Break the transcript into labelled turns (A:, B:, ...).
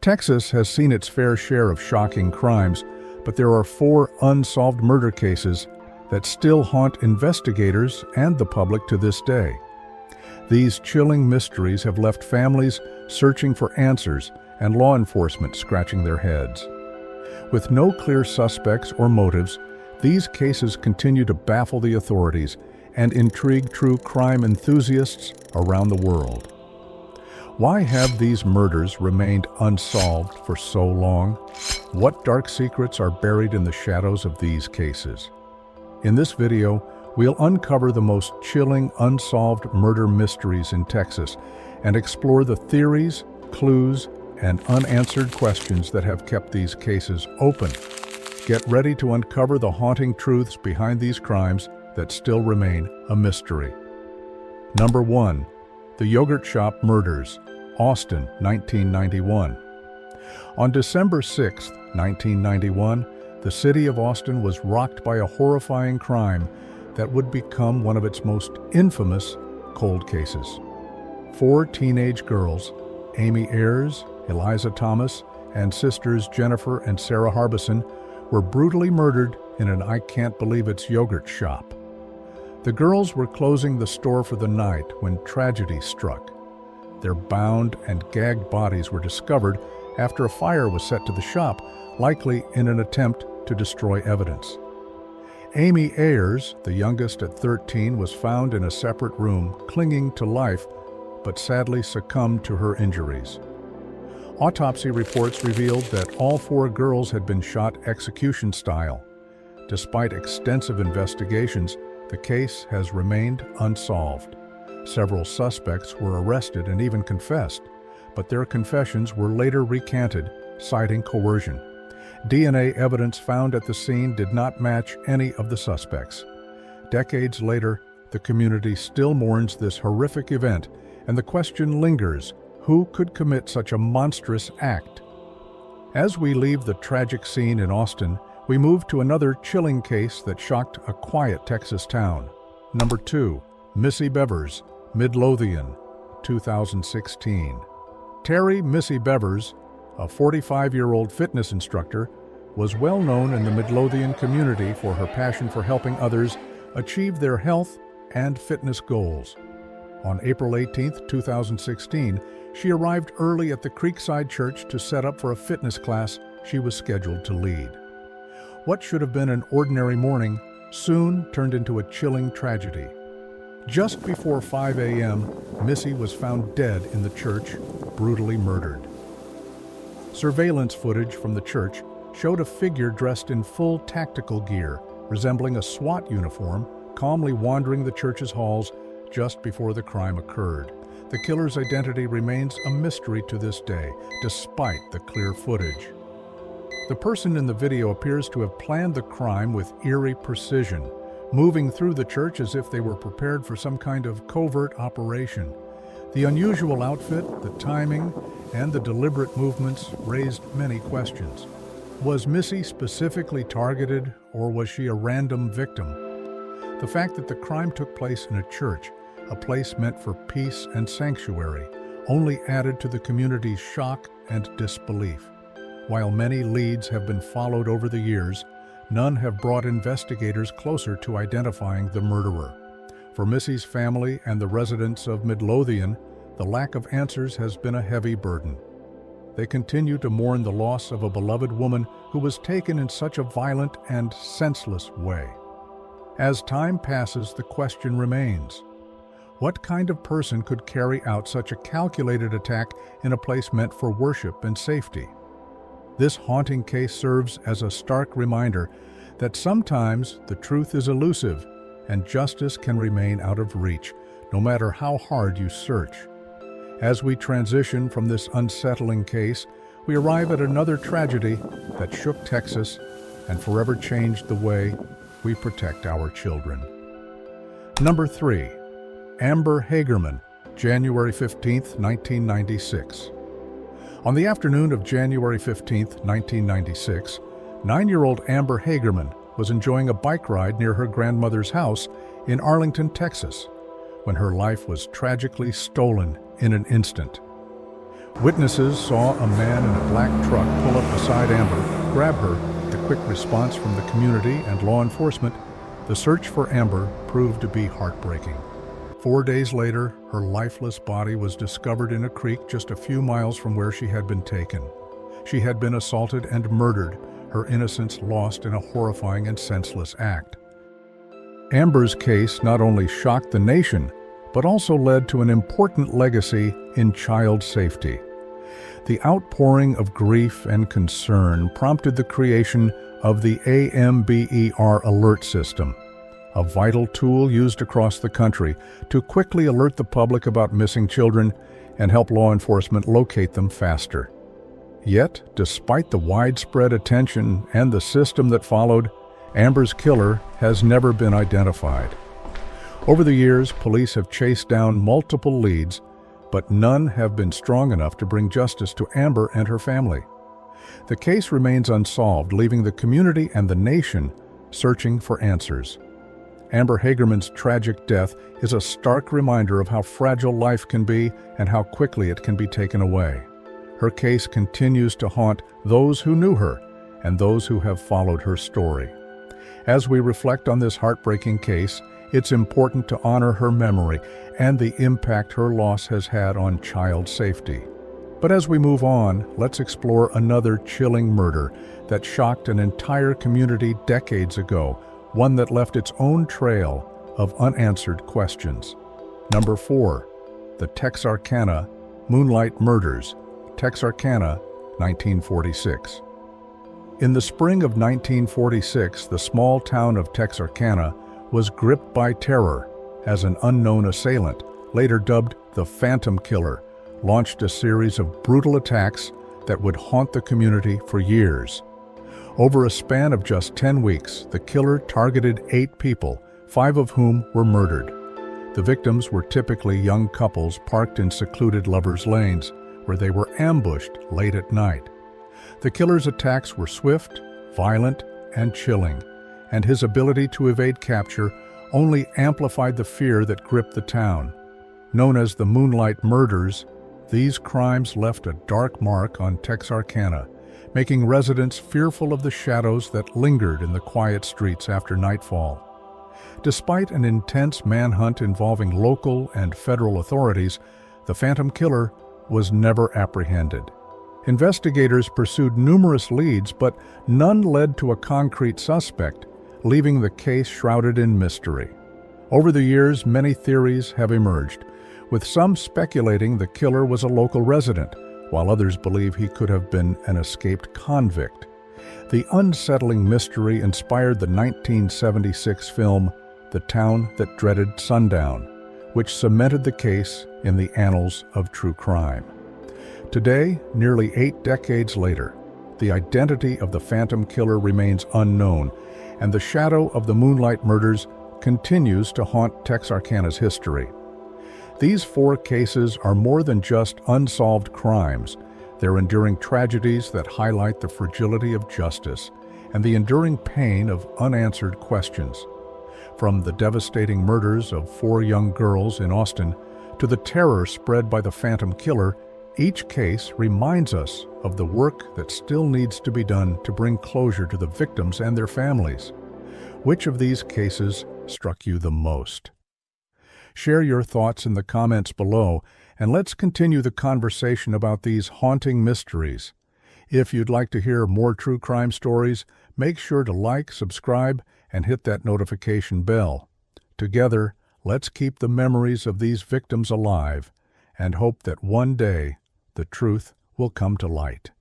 A: Texas has seen its fair share of shocking crimes, but there are 4 unsolved murder cases that still haunt investigators and the public to this day. These chilling mysteries have left families searching for answers and law enforcement scratching their heads. With no clear suspects or motives, these cases continue to baffle the authorities and intrigue true crime enthusiasts around the world. Why have these murders remained unsolved for so long? What dark secrets are buried in the shadows of these cases? In this video, we'll uncover the most chilling unsolved murder mysteries in Texas and explore the theories, clues, and unanswered questions that have kept these cases open. Get ready to uncover the haunting truths behind these crimes that still remain a mystery. Number 1. The Yogurt Shop Murders, Austin, 1991. On December 6, 1991, the city of Austin was rocked by a horrifying crime that would become one of its most infamous cold cases. 4 teenage girls, Amy Ayers, Eliza Thomas, and sisters Jennifer and Sarah Harbison, were brutally murdered in an I-can't-believe-it's yogurt shop. The girls were closing the store for the night when tragedy struck. Their bound and gagged bodies were discovered after a fire was set to the shop, likely in an attempt to destroy evidence. Amy Ayers, the youngest at 13, was found in a separate room, clinging to life, but sadly succumbed to her injuries. Autopsy reports revealed that all 4 girls had been shot execution style. Despite extensive investigations, the case has remained unsolved. Several suspects were arrested and even confessed, but their confessions were later recanted, citing coercion. DNA evidence found at the scene did not match any of the suspects. Decades later, the community still mourns this horrific event, and the question lingers: who could commit such a monstrous act? As we leave the tragic scene in Austin, we move to another chilling case that shocked a quiet Texas town. Number 2. Missy Bevers, Midlothian, 2016. Terry Missy Bevers, a 45-year-old fitness instructor, was well known in the Midlothian community for her passion for helping others achieve their health and fitness goals. On April 18, 2016, she arrived early at the Creekside Church to set up for a fitness class she was scheduled to lead. What should have been an ordinary morning soon turned into a chilling tragedy. Just before 5 a.m., Missy was found dead in the church, brutally murdered. Surveillance footage from the church showed a figure dressed in full tactical gear, resembling a SWAT uniform, calmly wandering the church's halls just before the crime occurred. The killer's identity remains a mystery to this day, despite the clear footage. The person in the video appears to have planned the crime with eerie precision, moving through the church as if they were prepared for some kind of covert operation. The unusual outfit, the timing, and the deliberate movements raised many questions. Was Missy specifically targeted, or was she a random victim? The fact that the crime took place in a church, a place meant for peace and sanctuary, only added to the community's shock and disbelief. While many leads have been followed over the years, none have brought investigators closer to identifying the murderer. For Missy's family and the residents of Midlothian, the lack of answers has been a heavy burden. They continue to mourn the loss of a beloved woman who was taken in such a violent and senseless way. As time passes, the question remains: what kind of person could carry out such a calculated attack in a place meant for worship and safety? This haunting case serves as a stark reminder that sometimes the truth is elusive and justice can remain out of reach, no matter how hard you search. As we transition from this unsettling case, we arrive at another tragedy that shook Texas and forever changed the way we protect our children. Number 3. Amber Hagerman, January 15, 1996. On the afternoon of January 15, 1996, 9-year-old Amber Hagerman was enjoying a bike ride near her grandmother's house in Arlington, Texas, when her life was tragically stolen in an instant. Witnesses saw a man in a black truck pull up beside Amber, grab her. The quick response from the community and law enforcement, the search for Amber proved to be heartbreaking. 4 days later, her lifeless body was discovered in a creek just a few miles from where she had been taken. She had been assaulted and murdered, her innocence lost in a horrifying and senseless act. Amber's case not only shocked the nation, but also led to an important legacy in child safety. The outpouring of grief and concern prompted the creation of the AMBER alert system, a vital tool used across the country to quickly alert the public about missing children and help law enforcement locate them faster. Yet, despite the widespread attention and the system that followed, Amber's killer has never been identified. Over the years, police have chased down multiple leads, but none have been strong enough to bring justice to Amber and her family. The case remains unsolved, leaving the community and the nation searching for answers. Amber Hagerman's tragic death is a stark reminder of how fragile life can be and how quickly it can be taken away. Her case continues to haunt those who knew her and those who have followed her story. As we reflect on this heartbreaking case, it's important to honor her memory and the impact her loss has had on child safety. But as we move on, let's explore another chilling murder that shocked an entire community decades ago, one that left its own trail of unanswered questions. Number 4. The Texarkana Moonlight Murders, Texarkana, 1946. In the spring of 1946, the small town of Texarkana was gripped by terror as an unknown assailant, later dubbed the Phantom Killer, launched a series of brutal attacks that would haunt the community for years. Over a span of just 10 weeks, the killer targeted 8 people, 5 of whom were murdered. The victims were typically young couples parked in secluded lovers' lanes, where they were ambushed late at night. The killer's attacks were swift, violent, and chilling, and his ability to evade capture only amplified the fear that gripped the town. Known as the Moonlight Murders, these crimes left a dark mark on Texarkana, making residents fearful of the shadows that lingered in the quiet streets after nightfall. Despite an intense manhunt involving local and federal authorities, the Phantom Killer was never apprehended. Investigators pursued numerous leads, but none led to a concrete suspect, leaving the case shrouded in mystery. Over the years, many theories have emerged, with some speculating the killer was a local resident, while others believe he could have been an escaped convict. The unsettling mystery inspired the 1976 film The Town That Dreaded Sundown, which cemented the case in the annals of true crime. Today, nearly 8 decades later, the identity of the Phantom Killer remains unknown, and the shadow of the Moonlight Murders continues to haunt Texarkana's history. These 4 cases are more than just unsolved crimes. They're enduring tragedies that highlight the fragility of justice and the enduring pain of unanswered questions. From the devastating murders of 4 young girls in Austin to the terror spread by the Phantom Killer, each case reminds us of the work that still needs to be done to bring closure to the victims and their families. Which of these cases struck you the most? Share your thoughts in the comments below, and let's continue the conversation about these haunting mysteries. If you'd like to hear more true crime stories, make sure to like, subscribe, and hit that notification bell. Together, let's keep the memories of these victims alive and hope that one day the truth will come to light.